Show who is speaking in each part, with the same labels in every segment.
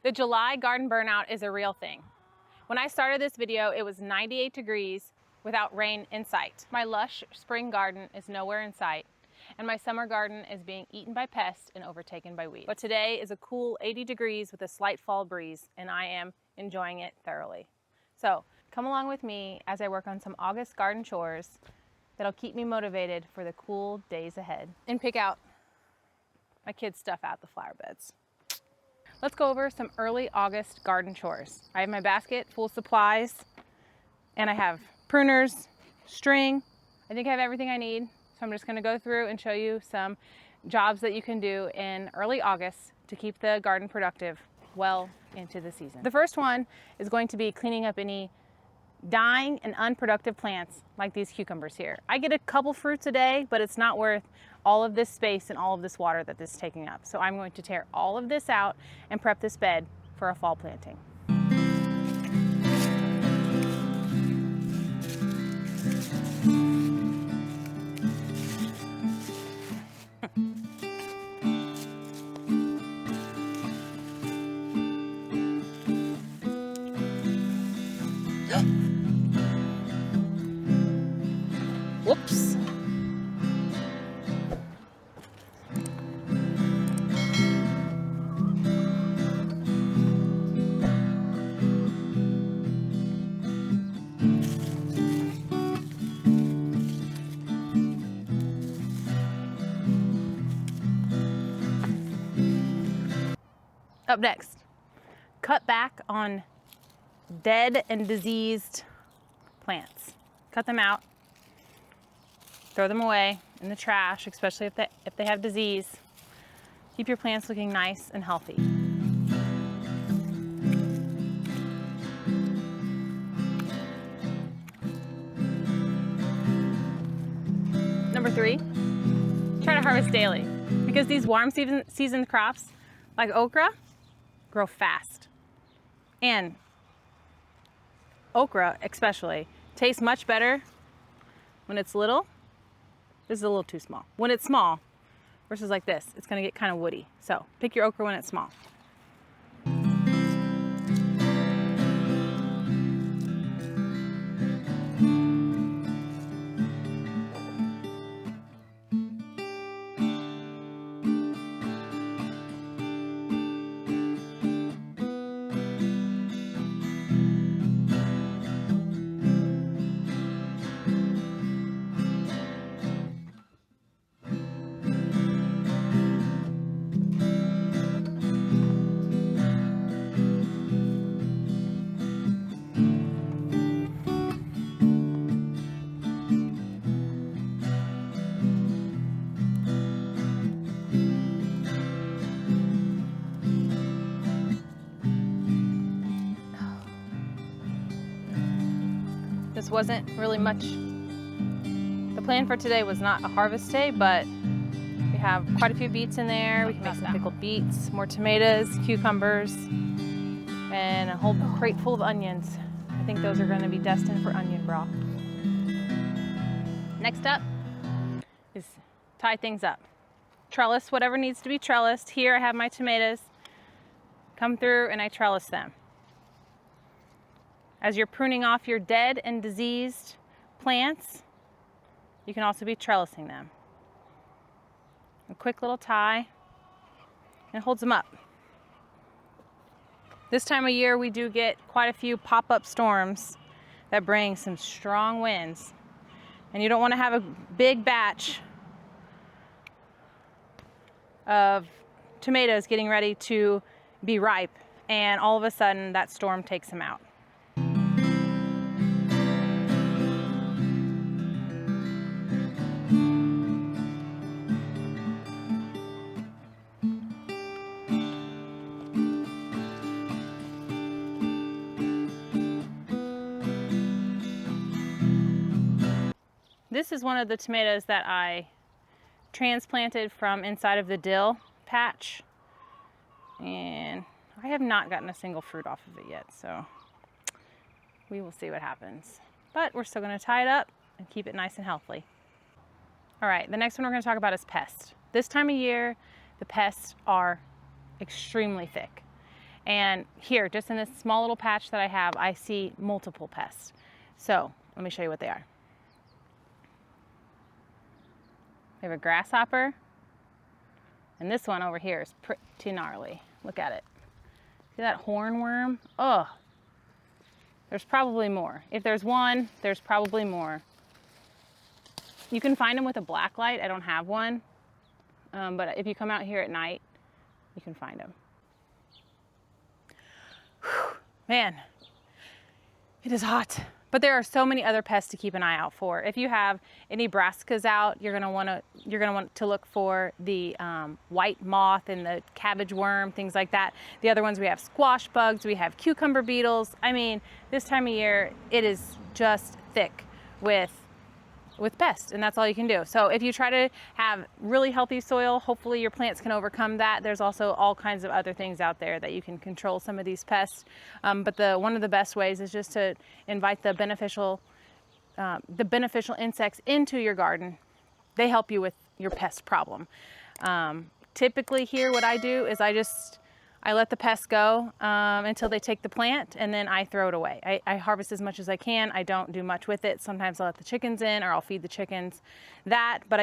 Speaker 1: The July garden burnout is a real thing. When I started this video, it was 98 degrees without rain in sight. My lush spring garden is nowhere in sight, and my summer garden is being eaten by pests and overtaken by weeds. But today is a cool 80 degrees with a slight fall breeze, and I am enjoying it thoroughly. So come along with me as I work on some August garden chores that'll keep me motivated for the cool days ahead and pick out my kids' stuff out the flower beds. Let's go over some early August garden chores. I have my basket full of supplies, and I have pruners, string. I think I have everything I need. So I'm just gonna go through and show you some jobs that you can do in early August to keep the garden productive well into the season. The first one is going to be cleaning up any dying and unproductive plants like these cucumbers here. I get a couple fruits a day, but it's not worth all of this space and all of this water that this is taking up. So I'm going to tear all of this out and prep this bed for a fall planting. Whoops. Up next, cut back on dead and diseased plants. Cut them out, throw them away in the trash, especially if they have disease. Keep your plants looking nice and healthy. Number 3, try to harvest daily, because these warm season crops like okra grow fast. And okra especially tastes much better when it's little. This is a little too small. When it's small versus like this, it's gonna get kind of woody. So pick your okra when it's small. This wasn't really much. The plan for today was not a harvest day, but we have quite a few beets in there. We can make some pickled beets, more tomatoes, cucumbers, and a whole crate full of onions. I think those are going to be destined for onion broth. Next up is tie things up. Trellis whatever needs to be trellised. Here I have my tomatoes. Come through and I trellis them. As you're pruning off your dead and diseased plants, you can also be trellising them. A quick little tie, and it holds them up. This time of year, we do get quite a few pop-up storms that bring some strong winds. And you don't want to have a big batch of tomatoes getting ready to be ripe, and all of a sudden that storm takes them out. This is one of the tomatoes that I transplanted from inside of the dill patch, and I have not gotten a single fruit off of it yet, so we will see what happens. But we're still going to tie it up and keep it nice and healthy. All right, the next one we're going to talk about is pests. This time of year, the pests are extremely thick. And here, just in this small little patch that I have, I see multiple pests. So let me show you what they are. We have a grasshopper, and this one over here is pretty gnarly. Look at it. See that hornworm? Oh, there's probably more. If there's one, there's probably more. You can find them with a black light. I don't have one, but if you come out here at night, you can find them. Whew, man, it is hot. But there are so many other pests to keep an eye out for. If you have any brassicas out, you're gonna want to look for the white moth and the cabbage worm, things like that. The other ones, we have squash bugs, we have cucumber beetles. I mean, this time of year, it is just thick with pests, and that's all you can do. So if you try to have really healthy soil, hopefully your plants can overcome that. There's also all kinds of other things out there that you can control some of these pests. But one of the best ways is just to invite the beneficial insects into your garden. They help you with your pest problem. Typically here, what I do is I let the pests go until they take the plant, and then I throw it away. I harvest as much as I can. I don't do much with it. Sometimes I'll let the chickens in, or I'll feed the chickens that, but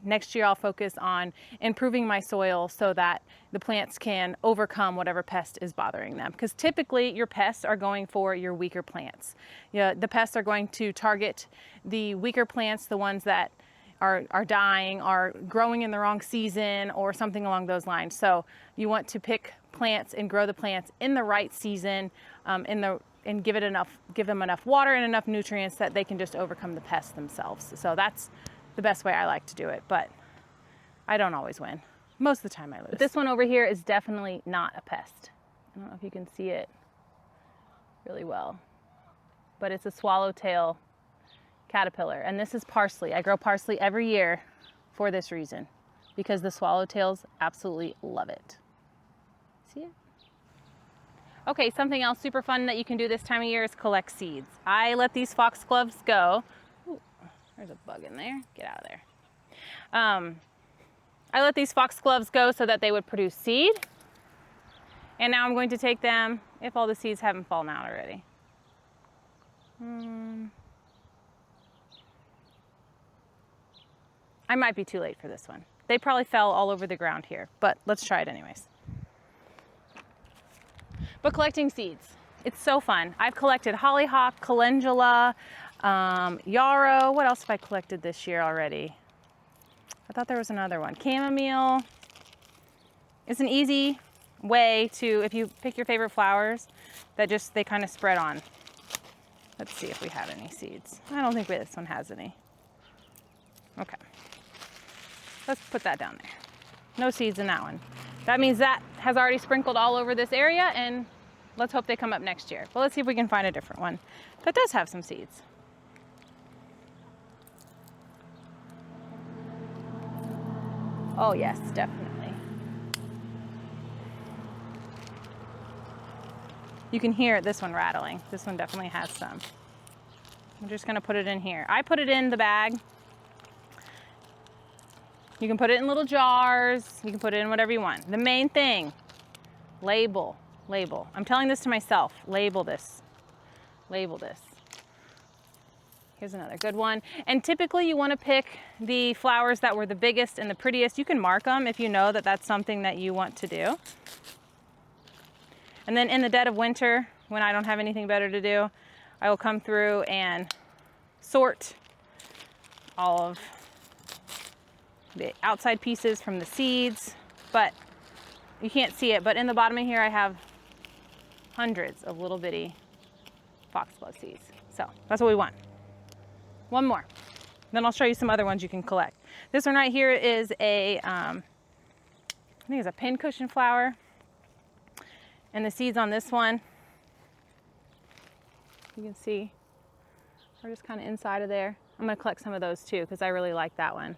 Speaker 1: next year I'll focus on improving my soil so that the plants can overcome whatever pest is bothering them. Because typically your pests are going for your weaker plants. The pests are going to target the weaker plants, the ones that are dying, are growing in the wrong season, or something along those lines. So you want to pick plants and grow the plants in the right season, and give them enough water and enough nutrients that they can just overcome the pests themselves. So that's the best way I like to do it, but I don't always win. Most of the time I lose. But this one over here is definitely not a pest. I don't know if you can see it really well, but it's a swallowtail caterpillar, and this is parsley. I grow parsley every year for this reason, because the swallowtails absolutely love it. See it? Okay, something else super fun that you can do this time of year is collect seeds. I let these foxgloves go. Ooh, there's a bug in there. Get out of there. I let these foxgloves go so that they would produce seed. And now I'm going to take them, if all the seeds haven't fallen out already. I might be too late for this one. They probably fell all over the ground here, but let's try it anyways. But collecting seeds, it's so fun. I've collected hollyhock, calendula, yarrow. What else have I collected this year already? I thought there was another one. Chamomile. It's an easy way to, if you pick your favorite flowers, that they kind of spread on. Let's see if we have any seeds. I don't think this one has any. Okay. Let's put that down there. No seeds in that one. That means that has already sprinkled all over this area, and let's hope they come up next year. But let's see if we can find a different one that does have some seeds. Oh yes, definitely. You can hear this one rattling. This one definitely has some. I'm just gonna put it in here. I put it in the bag. You can put it in little jars. You can put it in whatever you want. The main thing, label. I'm telling this to myself. Label this. Here's another good one. And typically you want to pick the flowers that were the biggest and the prettiest. You can mark them if you know that that's something that you want to do. And then in the dead of winter, when I don't have anything better to do, I will come through and sort all of the outside pieces from the seeds, but you can't see it, but in the bottom of here I have hundreds of little bitty foxglove seeds. So that's what we want. One more, then I'll show you some other ones you can collect. This one right here is I think it's a pincushion flower, and the seeds on this one, you can see, are just kind of inside of there. I'm going to collect some of those too because I really like that one.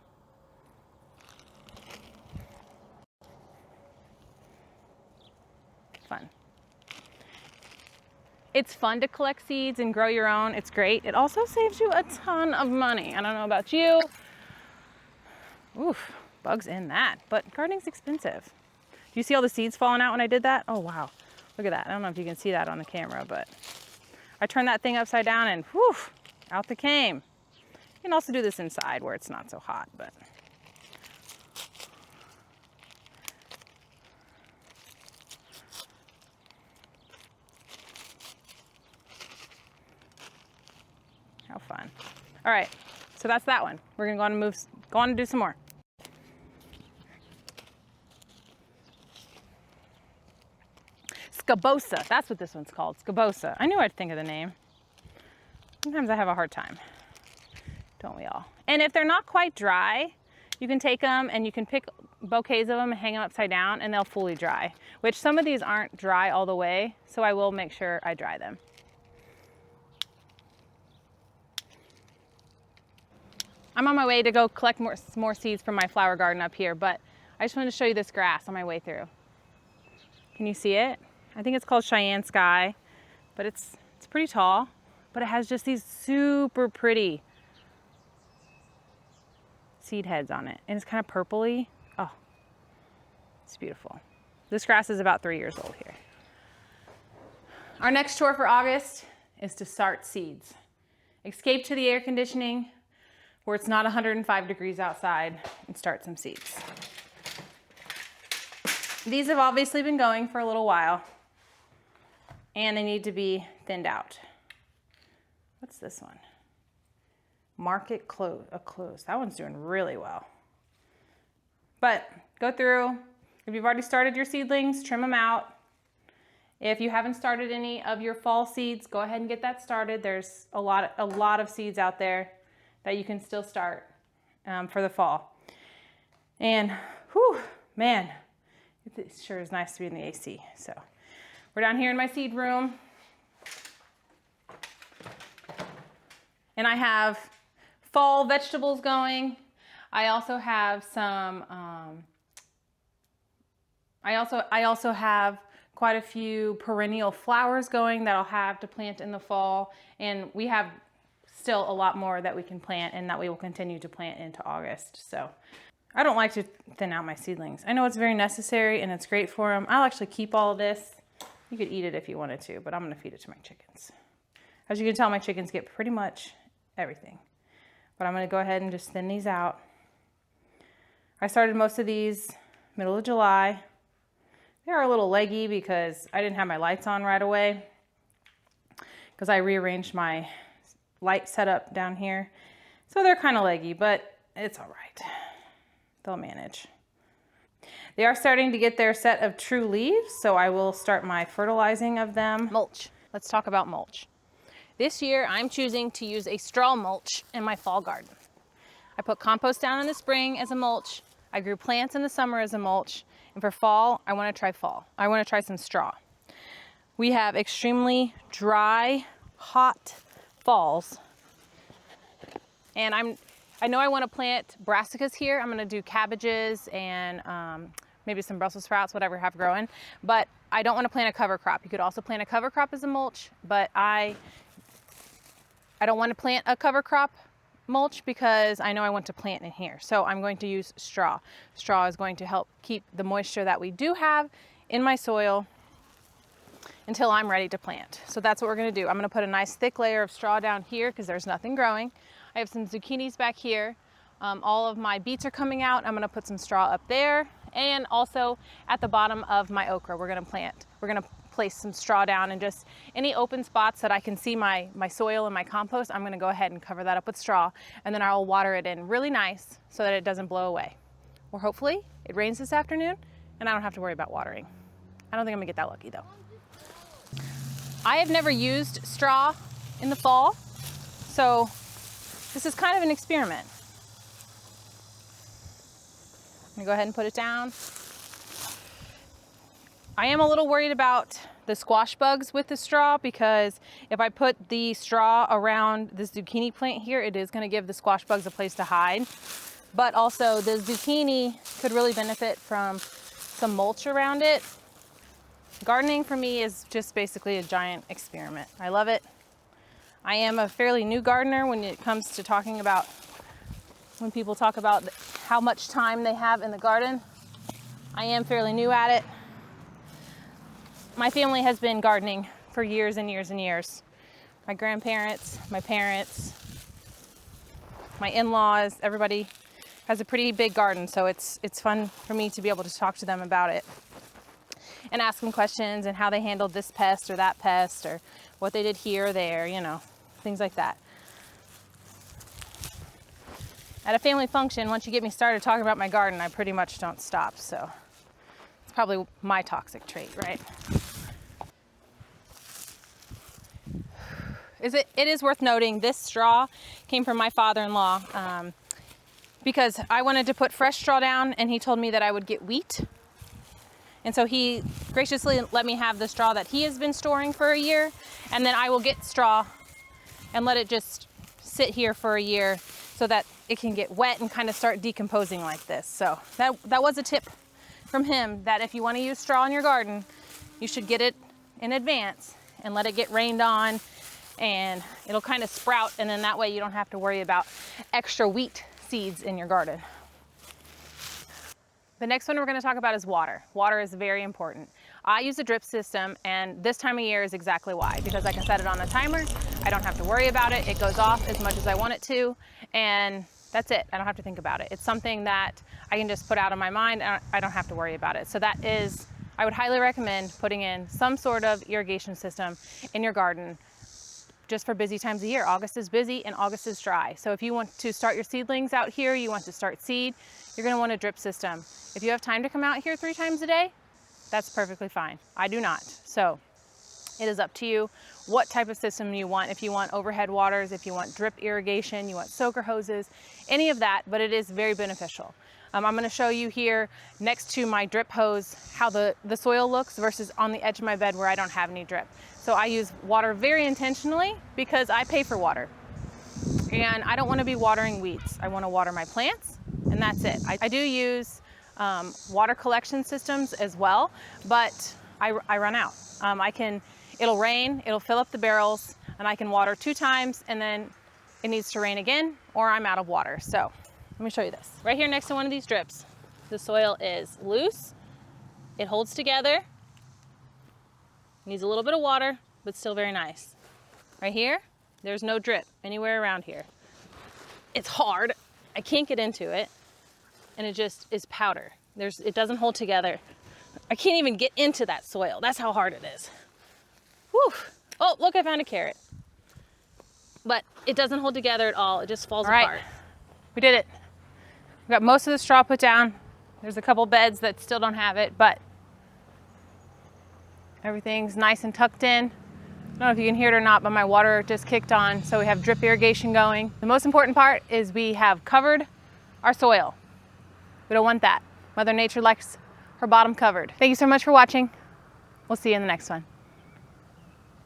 Speaker 1: Fun. It's fun to collect seeds and grow your own. It's great. It also saves you a ton of money. I don't know about you. Oof, bugs in that. But gardening's expensive. Do you see all the seeds falling out when I did that? Oh, wow. Look at that. I don't know if you can see that on the camera, but I turned that thing upside down and whew, out they came. You can also do this inside where it's not so hot, but. How fun. All right, so that's that one. We're gonna go on and do some more. Scabosa, that's what this one's called, scabosa. I knew I'd think of the name. Sometimes I have a hard time, don't we all? And if they're not quite dry, you can take them and you can pick bouquets of them and hang them upside down and they'll fully dry, which some of these aren't dry all the way, so I will make sure I dry them. I'm on my way to go collect more seeds from my flower garden up here, but I just wanted to show you this grass on my way through. Can you see it? I think it's called Cheyenne Sky, but it's pretty tall, but it has just these super pretty seed heads on it. And it's kind of purpley. Oh, it's beautiful. This grass is about 3 years old here. Our next chore for August is to start seeds. Escape to the air conditioning where it's not 105 degrees outside and start some seeds. These have obviously been going for a little while and they need to be thinned out. What's this one? Market close. That one's doing really well. But go through. If you've already started your seedlings, trim them out. If you haven't started any of your fall seeds, go ahead and get that started. There's a lot of seeds out there that you can still start for the fall. And whew, man, it sure is nice to be in the AC. So we're down here in my seed room. And I have fall vegetables going. I also have some, I also have quite a few perennial flowers going that I'll have to plant in the fall. And we have still a lot more that we can plant and that we will continue to plant into August. So I don't like to thin out my seedlings. I know it's very necessary and it's great for them. I'll actually keep all of this. You could eat it if you wanted to, but I'm gonna feed it to my chickens. As you can tell, my chickens get pretty much everything. But I'm gonna go ahead and just thin these out. I started most of these middle of July. They are a little leggy because I didn't have my lights on right away because I rearranged my light setup down here. So they're kind of leggy, but it's all right. They'll manage. They are starting to get their set of true leaves, so I will start my fertilizing of them. Mulch. Let's talk about mulch. This year, I'm choosing to use a straw mulch in my fall garden. I put compost down in the spring as a mulch. I grew plants in the summer as a mulch. And for fall, I want to try fall. I want to try some straw. We have extremely dry, hot falls. And I know I want to plant brassicas here. I'm going to do cabbages and maybe some Brussels sprouts, whatever I have growing. But I don't want to plant a cover crop. You could also plant a cover crop as a mulch, but I don't want to plant a cover crop mulch because I know I want to plant in here. So I'm going to use straw. Straw is going to help keep the moisture that we do have in my soil until I'm ready to plant. So that's what we're going to do. I'm going to put a nice thick layer of straw down here because there's nothing growing. I have some zucchinis back here. All of my beets are coming out. I'm going to put some straw up there, and also at the bottom of my okra we're going to place some straw down, and just any open spots that I can see my soil and my compost, I'm going to go ahead and cover that up with straw, and then I'll water it in really nice so that it doesn't blow away. Or hopefully it rains this afternoon and I don't have to worry about watering. I don't think I'm going to get that lucky though. I have never used straw in the fall, so this is kind of an experiment. I'm going to go ahead and put it down. I am a little worried about the squash bugs with the straw because if I put the straw around this zucchini plant here, it is going to give the squash bugs a place to hide. But also the zucchini could really benefit from some mulch around it. Gardening for me is just basically a giant experiment. I love it. I am a fairly new gardener when it comes to when people talk about how much time they have in the garden. I am fairly new at it. My family has been gardening for years and years and years. My grandparents, my parents, my in-laws, everybody has a pretty big garden, so it's fun for me to be able to talk to them about it and ask them questions and how they handled this pest or that pest or what they did here or there, you know, things like that. At a family function, once you get me started talking about my garden, I pretty much don't stop, so it's probably my toxic trait, right? It is worth noting this straw came from my father-in-law because I wanted to put fresh straw down and he told me that I would get wheat. And so he graciously let me have the straw that he has been storing for a year, and then I will get straw and let it just sit here for a year so that it can get wet and kind of start decomposing like this. So that was a tip from him, that if you want to use straw in your garden, you should get it in advance and let it get rained on, and it'll kind of sprout, and then that way you don't have to worry about extra wheat seeds in your garden. The next one we're going to talk about is water. Water is very important. I use a drip system, and this time of year is exactly why, because I can set it on a timer. I don't have to worry about it. It goes off as much as I want it to, and that's it. I don't have to think about it. It's something that I can just put out of my mind, and I don't have to worry about it. So that is, I would highly recommend putting in some sort of irrigation system in your garden just for busy times of year. August is busy and August is dry. So if you want to start your seedlings out here, you want to start seed, you're going to want a drip system. If you have time to come out here 3 times a day, that's perfectly fine. I do not. So it is up to you what type of system you want. If you want overhead waters, if you want drip irrigation, you want soaker hoses, any of that, but it is very beneficial. I'm going to show you here next to my drip hose how the soil looks versus on the edge of my bed where I don't have any drip. So I use water very intentionally because I pay for water. And I don't want to be watering weeds. I want to water my plants, and that's it. I do use water collection systems as well, but I run out. It'll rain, it'll fill up the barrels, and I can water 2 times, and then it needs to rain again, or I'm out of water. So let me show you this. Right here next to one of these drips, the soil is loose, it holds together, needs a little bit of water, but still very nice. Right here, there's no drip anywhere around here. It's hard, I can't get into it, and it just is powder. It doesn't hold together. I can't even get into that soil. That's how hard it is. Whew. Oh, look, I found a carrot. But it doesn't hold together at all. It just falls apart. We did it. We got most of the straw put down. There's a couple beds that still don't have it, but everything's nice and tucked in. I don't know if you can hear it or not, but my water just kicked on, so we have drip irrigation going. The most important part is we have covered our soil. We don't want that. Mother Nature likes her bottom covered. Thank you so much for watching. We'll see you in the next one.